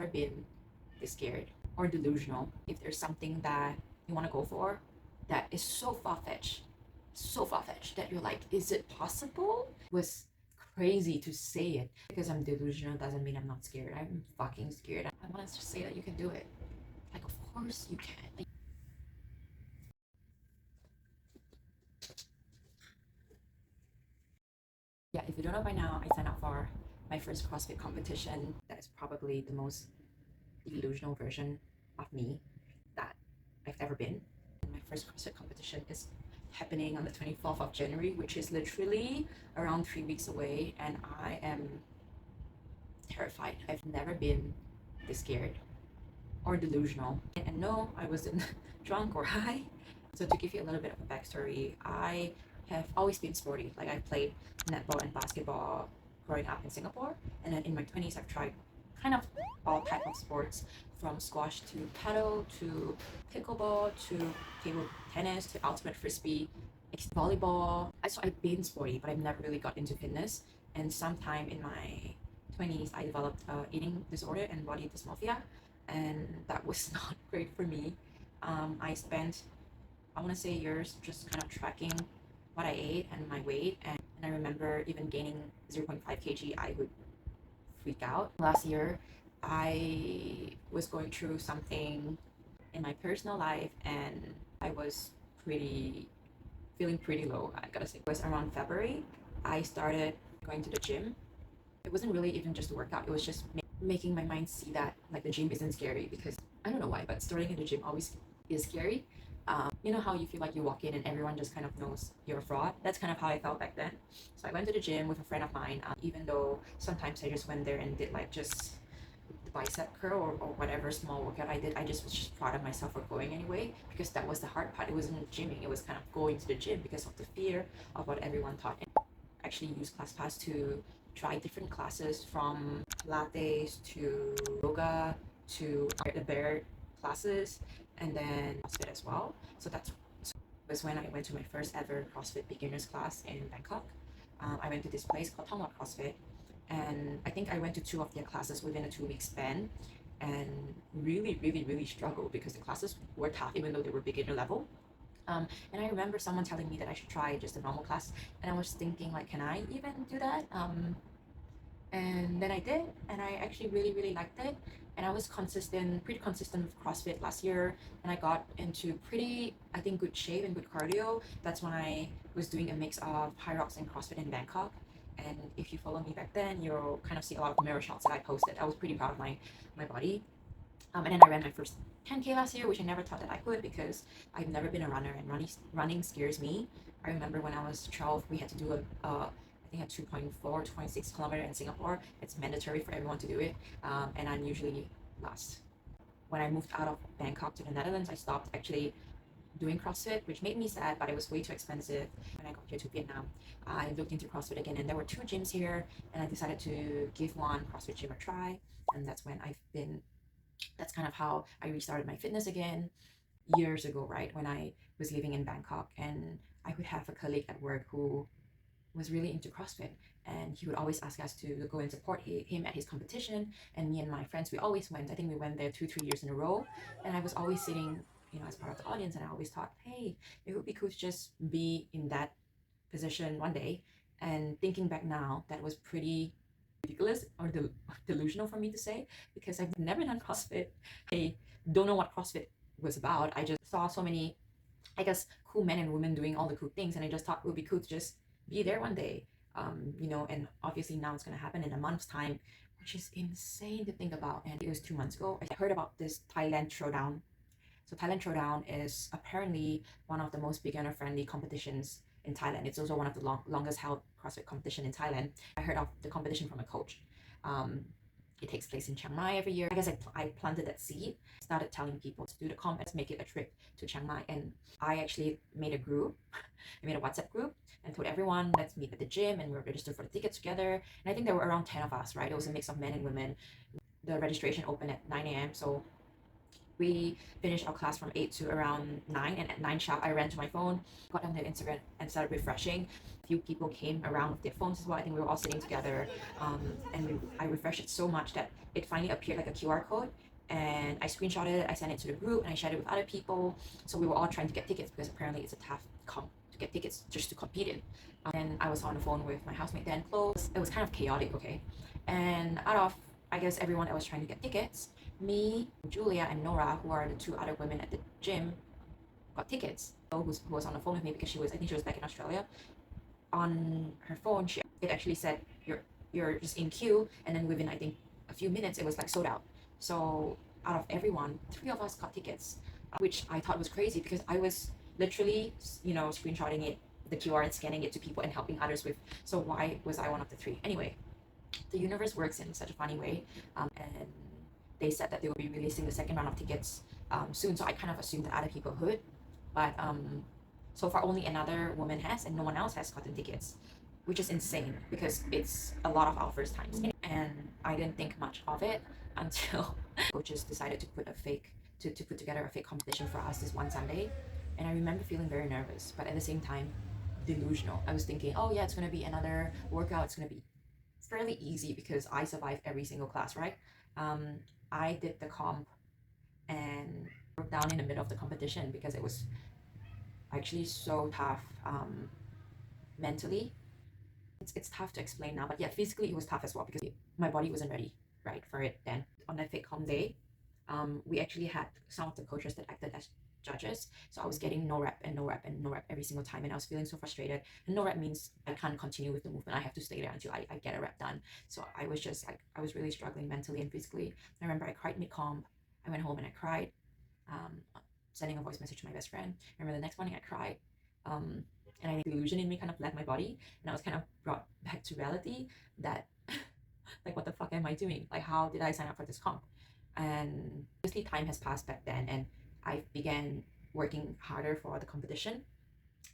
never been this scared or delusional. If there's something that you want to go for that is so far-fetched that you're like, is it possible? Was crazy to say it. Because I'm delusional doesn't mean I'm not scared. I'm fucking scared. I want to just say that you can do it. Like, of course you can. Like, yeah, if you don't know by now, I signed up for my first CrossFit competition. That is probably the most delusional version of me that I've ever been. And my first CrossFit competition is happening on the 24th of January, which is literally around 3 weeks away, and I am terrified. I've never been this scared or delusional. And no, I wasn't drunk or high. So to give you a little bit of a backstory, I have always been sporty. Like I played netball and basketball growing up in Singapore, and then in my 20s I've tried kind of all type of sports, from squash to paddle to pickleball to table tennis to ultimate frisbee, volleyball. So I've been sporty, but I've never really got into fitness. And sometime in my 20s I developed eating disorder and body dysmorphia, and that was not great for me. I spent, I want to say, years just kind of tracking what I ate and my weight, and I remember even gaining 0.5 kg, I would freak out. Last year, I was going through something in my personal life, and I was pretty feeling pretty low, I gotta say. It was around February. I started going to the gym. It wasn't really even just a workout, it was just making my mind see that like the gym isn't scary, because I don't know why, but starting in the gym always is scary. You know how you feel like you walk in and everyone just kind of knows you're a fraud? That's kind of how I felt back then. So I went to the gym with a friend of mine, even though sometimes I just went there and did like just the bicep curl or whatever small workout I did. I just was just proud of myself for going anyway, because that was the hard part. It wasn't gymming, it was kind of going to the gym because of the fear of what everyone thought. And actually use ClassPass to try different classes, from Pilates to yoga to the bear classes, and then CrossFit as well. So that was when I went to my first ever CrossFit beginners class in Bangkok. I went to this place called Thailand CrossFit, and I think I went to two of their classes within a 2 week span, and really struggled because the classes were tough even though they were beginner level. And I remember someone telling me that I should try just a normal class, and I was thinking like, can I even do that? And then I did, and I actually really liked it. And I was pretty consistent with CrossFit last year, and I got into pretty, I think, good shape and good cardio. That's when I was doing a mix of high rocks and CrossFit in Bangkok. And if you follow me back then, you'll kind of see a lot of mirror shots that I posted. I was pretty proud of my body. And then I ran my first 10K last year, which I never thought that I could, because I've never been a runner, and running scares me. I remember when I was 12, we had to do I think a 2.4, 2.6 kilometer in Singapore. It's mandatory for everyone to do it, and I'm usually last. When I moved out of Bangkok to the Netherlands, I stopped actually doing CrossFit, which made me sad, but it was way too expensive. When I got here to Vietnam, I looked into CrossFit again, and there were two gyms here, and I decided to give one CrossFit gym a try, and that's kind of how I restarted my fitness again years ago, right? When I was living in Bangkok, and I would have a colleague at work who was really into CrossFit, and he would always ask us to go and support him at his competition. And me and my friends, we always went. I think we went there 2, 3 years in a row, and I was always sitting, as part of the audience, and I always thought, hey, it would be cool to just be in that position one day. And thinking back now, that was pretty ridiculous or delusional for me to say, because I've never done CrossFit. I don't know what CrossFit was about. I just saw so many, I guess, cool men and women doing all the cool things, and I just thought it would be cool to just be there one day. And obviously now it's going to happen in a month's time, which is insane to think about. And it was 2 months ago. I heard about this Thailand Throwdown. So Thailand Throwdown is apparently one of the most beginner-friendly competitions in Thailand. It's also one of the longest held CrossFit competition in Thailand. I heard of the competition from a coach. It takes place in Chiang Mai every year. I guess I planted that seed, started telling people to do the comp, let's make it a trip to Chiang Mai. And I actually made a group. I made a WhatsApp group and told everyone, let's meet at the gym, and we're registered for the ticket together. And I think there were around 10 of us, right? It was a mix of men and women. The registration opened at 9 a.m. So We finished our class from 8 to around 9, and at 9 sharp I ran to my phone, got on the Instagram and started refreshing. A few people came around with their phones as well. I think we were all sitting together, I refreshed it so much that it finally appeared like a QR code, and I screenshotted it, I sent it to the group, and I shared it with other people. So we were all trying to get tickets because apparently it's a tough comp to get tickets just to compete in. And I was on the phone with my housemate Dan Close. It was kind of chaotic, okay? And out of, I guess, everyone that was trying to get tickets, me, Julia, and Nora, who are the two other women at the gym, got tickets. Who was on the phone with me because I think she was back in Australia. On her phone, it actually said you're just in queue, and then within I think a few minutes it was like sold out. So out of everyone, 3 of us got tickets, which I thought was crazy because I was literally, screenshotting it, the QR, and scanning it to people and helping others with. So why was I one of the 3? Anyway, the universe works in such a funny way, and they said that they will be releasing the second round of tickets soon. So I kind of assumed that other people would, but so far only another woman has, and no one else has gotten tickets, which is insane because it's a lot of our first times. And I didn't think much of it until coaches decided to put together a fake competition for us this one Sunday. And I remember feeling very nervous, but at the same time delusional. I was thinking, oh yeah, it's gonna be another workout. It's gonna be fairly easy because I survived every single class, right? I did the comp and broke down in the middle of the competition because it was actually so tough mentally. It's tough to explain now, but yeah, physically it was tough as well because my body wasn't ready, right, for it then. On that fake comp day, we actually had some of the coaches that acted as judges. So I was getting no rep and no rep and no rep every single time, and I was feeling so frustrated. And no rep means I can't continue with the movement. I have to stay there until I get a rep done. So I was just like, I was really struggling mentally and physically. I remember I cried mid-comp. I went home and I cried, sending a voice message to my best friend. I remember the next morning I cried. And I think the illusion in me kind of left my body, and I was kind of brought back to reality that like, what the fuck am I doing? Like, how did I sign up for this comp? And obviously time has passed back then, and I began working harder for the competition.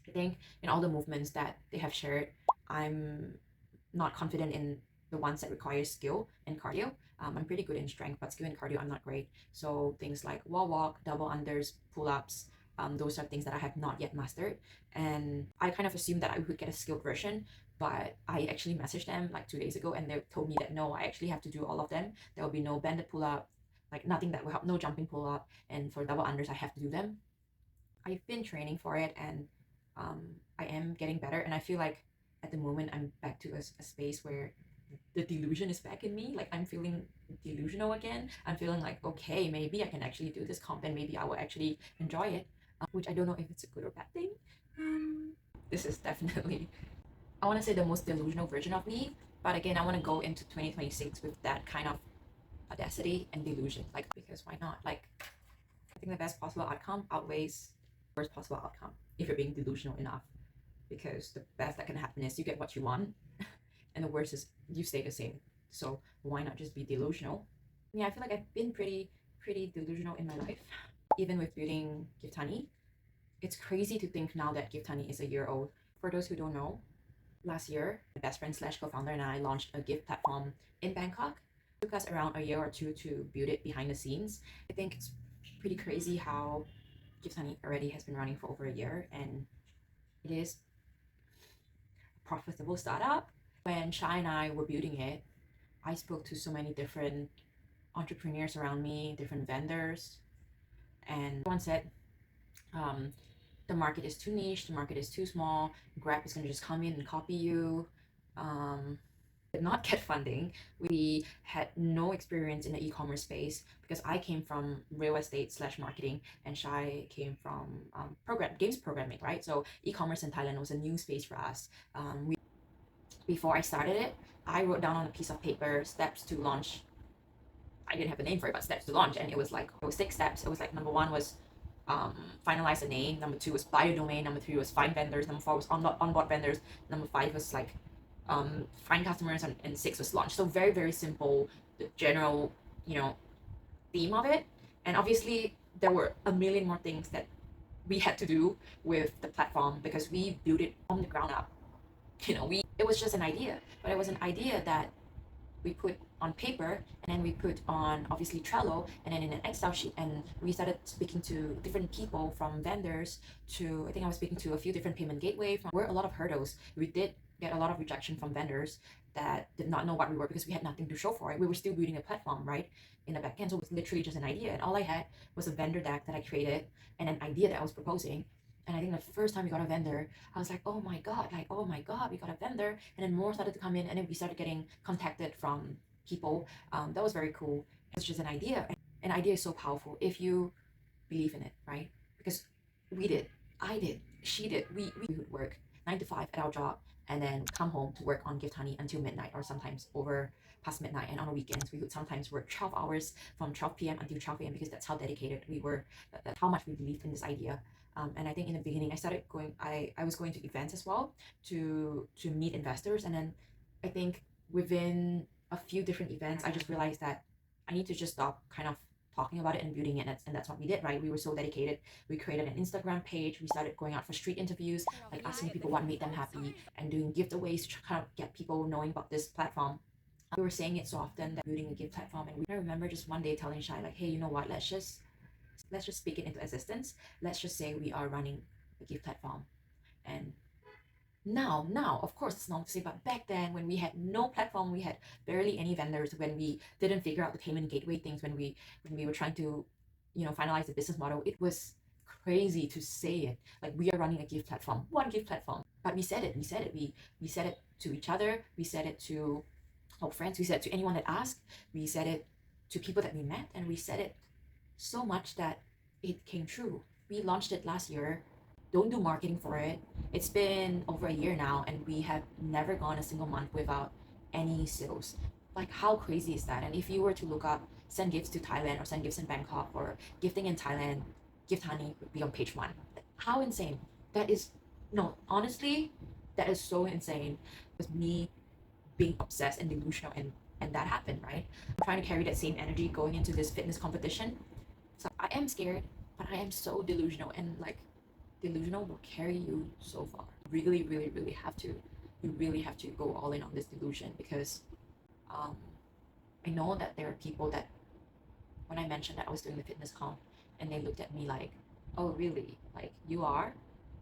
I think in all the movements that they have shared, I'm not confident in the ones that require skill and cardio. I'm pretty good in strength, but skill and cardio, I'm not great. So things like wall walk, double unders, pull-ups, those are things that I have not yet mastered. And I kind of assumed that I would get a skilled version, but I actually messaged them like 2 days ago, and they told me that no, I actually have to do all of them. There will be no banded pull-up, like nothing that will help, no jumping pull-up, and for double unders, I have to do them. I've been training for it, and I am getting better, and I feel like at the moment I'm back to a space where the delusion is back in me. Like, I'm feeling delusional again. I'm feeling like, okay, maybe I can actually do this comp, and maybe I will actually enjoy it, which I don't know if it's a good or bad thing. This is definitely, I want to say, the most delusional version of me, but again, I want to go into 2026 with that kind of audacity and delusion, like, because why not? Like, I think the best possible outcome outweighs the worst possible outcome if you're being delusional enough, because the best that can happen is you get what you want, and the worst is you stay the same. So why not just be delusional? Yeah, I feel like I've been pretty delusional in my life, even with building gifthoney. It's crazy to think now that gifthoney is a year old. For those who don't know, last year my best friend slash co-founder and I launched a gift platform in Bangkok. It took us around a year or two to build it behind the scenes. I think it's pretty crazy how gifthoney already has been running for over a year, and it is a profitable startup. When Shai and I were building it, I spoke to so many different entrepreneurs around me, different vendors, and one said, the market is too niche, the market is too small, Grab is going to just come in and copy you. Did not get funding. We had no experience in the e-commerce space because I came from real estate slash marketing, and Shai came from games programming, right? So e-commerce in Thailand was a new space for us. Before I started it, I wrote down on a piece of paper steps to launch. I didn't have a name for it, but steps to launch, and it was 6 steps. It was like, number 1 was finalize a name, number 2 was buy a domain, number 3 was find vendors, number 4 was onboard vendors, number 5 was like find customers, and 6 was launch. So very, very simple, the general theme of it. And obviously there were a million more things that we had to do with the platform because we built it from the ground up. It was just an idea, but it was an idea that we put on paper, and then we put on obviously Trello, and then in an Excel sheet, and we started speaking to different people, from vendors to, I think I was speaking to a few different payment gateway. There were a lot of hurdles. We did get a lot of rejection from vendors that did not know what we were, because we had nothing to show for it. We were still building a platform, right, in the back end. So it was literally just an idea, and all I had was a vendor deck that I created and an idea that I was proposing. And I think the first time we got a vendor, I was like, oh my God, we got a vendor. And then more started to come in, and then we started getting contacted from people. That was very cool. It's just an idea. An idea is so powerful if you believe in it, right? Because we did, I did, she did. We would work 9 to 5 at our job, and then come home to work on Gift Honey until midnight, or sometimes over past midnight. And on the weekends, we would sometimes work 12 hours from 12 p.m. until 12 a.m. because that's how dedicated we were, that's how much we believed in this idea. And I think in the beginning, I was going to events as well to meet investors. And then I think within a few different events, I just realized that I need to just stop kind of talking about it and building it. And that's what we did, right? We were so dedicated. We created an Instagram page. We started going out for street interviews, like asking people what made them happy, and doing giveaways to kind of get people knowing about this platform. We were saying it so often that building a gift platform. And I remember just one day telling Shai, like, hey, you know what, let's just speak it into existence. Let's just say we are running a gift platform. And now, of course, it's not to say, but back then, when we had no platform, we had barely any vendors, when we didn't figure out the payment gateway things, when we were trying to, finalize the business model, it was crazy to say it. Like, we are running a gift platform, one gift platform. But we said it. We said it to each other. We said it to our friends. We said it to anyone that asked. We said it to people that we met, and we said it so much that it came true. We launched it last year. Don't do marketing for it. It's been over a year now, and we have never gone a single month without any sales. Like, how crazy is that? And if you were to look up send gifts to Thailand, or send gifts in Bangkok, or gifting in Thailand, Gift Honey would be on page 1. How insane. That is, no, honestly, that is so insane. With me being obsessed and delusional, and that happened, right? I'm trying to carry that same energy going into this fitness competition. So I am scared, but I am so delusional, and like, delusional will carry you so far. Really, really, really have to. You really have to go all in on this delusion, because um, I know that there are people that, when I mentioned that I was doing the fitness comp, and they looked at me like, oh really? Like, you are?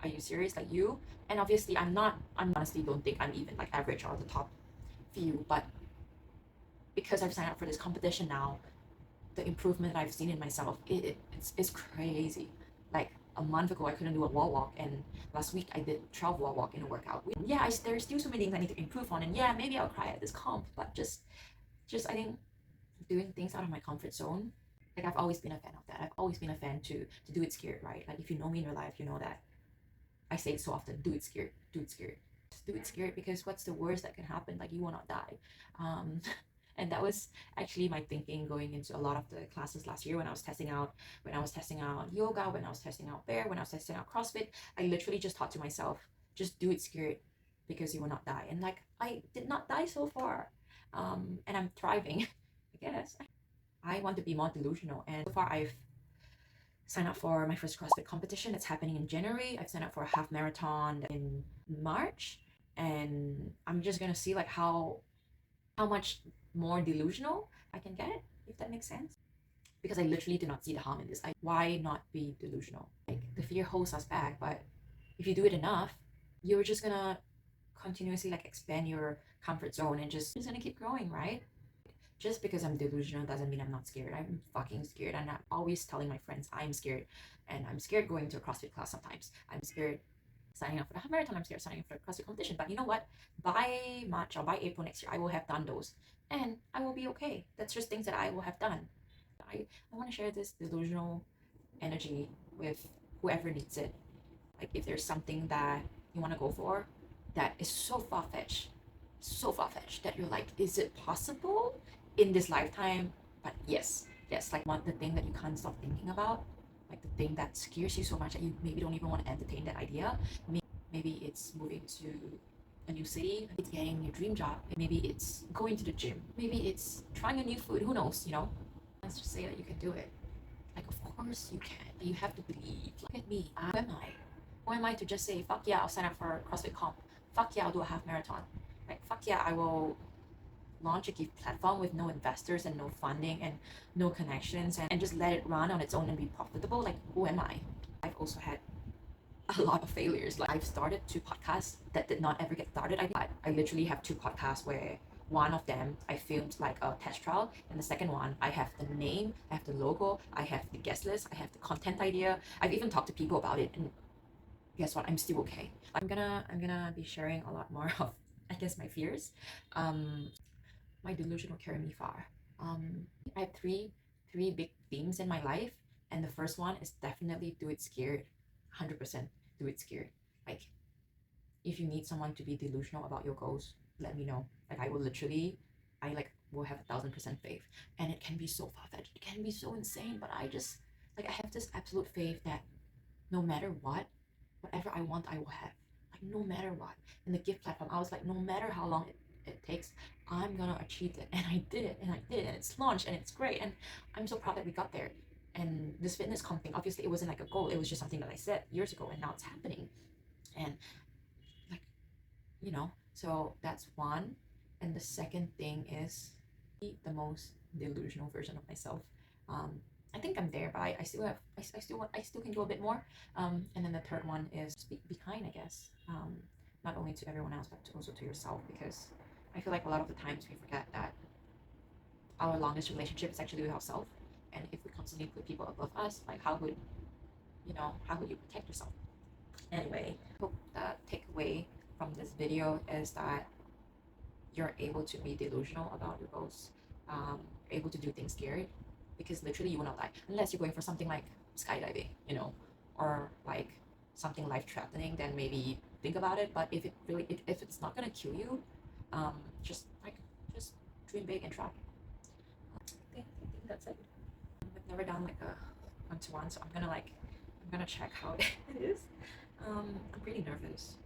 Are you serious? Like, you? And obviously I'm not. I honestly don't think I'm even like average or the top few, but because I've signed up for this competition now, the improvement I've seen in myself, it's crazy. Like, a month ago I couldn't do a wall walk, and last week I did 12 wall walk in a workout. Yeah, there's still so many things I need to improve on, and yeah, maybe I'll cry at this comp, but just I think doing things out of my comfort zone. Like, I've always been a fan of that. I've always been a fan to do it scared, right? Like, if you know me in real life, you know that I say it so often: do it scared, do it scared, just do it scared, because what's the worst that can happen? Like, you will not die. um and that was actually my thinking going into a lot of the classes last year, when I was testing out yoga, when I was testing out bear, when I was testing out CrossFit. I literally just thought to myself, just do it scared, because you will not die. And like, I did not die so far. And I'm thriving. I guess I want to be more delusional, and so far I've signed up for my first CrossFit competition. It's happening in January. I've signed up for a half marathon in March, and I'm just gonna see like how much more delusional I can get, if that makes sense. Because I literally do not see the harm in this. Why not be delusional? Like, the fear holds us back, but if you do it enough, you're just gonna continuously like expand your comfort zone, and just gonna keep growing, right? Just because I'm delusional doesn't mean I'm not scared. I'm fucking scared, and I'm always telling my friends I'm scared, and I'm scared going to a CrossFit class sometimes. I'm scared signing up for the half marathon. I'm scared signing up for the CrossFit competition. But you know what? By March or by April next year, I will have done those, and I will be okay. That's just things that I will have done. I want to share this delusional energy with whoever needs it. Like, if there's something that you want to go for that is so far fetched that you're like, is it possible in this lifetime? But yes, like, what, the thing that you can't stop thinking about, like the thing that scares you so much that you maybe don't even want to entertain that idea. Maybe it's moving to a new city, it's getting your dream job, maybe it's going to the gym, maybe it's trying a new food, who knows, let's just say that you can do it. Like, of course you can, but you have to believe. Look at me. Who am I to just say, fuck yeah, I'll sign up for CrossFit comp, fuck yeah, I'll do a half marathon, like, fuck yeah, I will launch a gift platform with no investors and no funding and no connections, and just let it run on its own and be profitable? Like, who am I? I've also had a lot of failures. Like, I've started 2 podcasts that did not ever get started. I literally have 2 podcasts where one of them I filmed like a test trial, and the second one I have the name, I have the logo, I have the guest list, I have the content idea. I've even talked to people about it, and guess what? I'm still okay. I'm gonna be sharing a lot more of, I guess, my fears. My delusion will carry me far. I have three big themes in my life, and the first one is definitely do it scared. 100% do it scared. Like, if you need someone to be delusional about your goals, let me know. Like, I like will have 1,000% faith, and it can be so far-fetched, it can be so insane, but I just, like, I have this absolute faith that no matter what, whatever I want, I will have. Like, no matter what. In the gift platform, I was like, no matter how long it takes, I'm gonna achieve it. And I did it, and it's launched, and it's great, and I'm so proud that we got there. And this fitness comp thing, obviously it wasn't like a goal, it was just something that I said years ago, and now it's happening. And like, so that's one. And the second thing is the most delusional version of myself. I think I'm there, but I still have, I still can do a bit more. And then the third one is be kind, I guess. Not only to everyone else, but also to yourself, because I feel like a lot of the times we forget that our longest relationship is actually with ourselves. And if we constantly put people above us, like, how would you protect yourself? Anyway, hope the takeaway from this video is that you're able to be delusional about your goals, able to do things scared, because literally you will not die unless you're going for something like skydiving, or like something life threatening. Then maybe think about it. But if it's not gonna kill you, just dream big and try. I think that's it. I've never done like a one-to-one, so I'm gonna check how it is. I'm pretty nervous.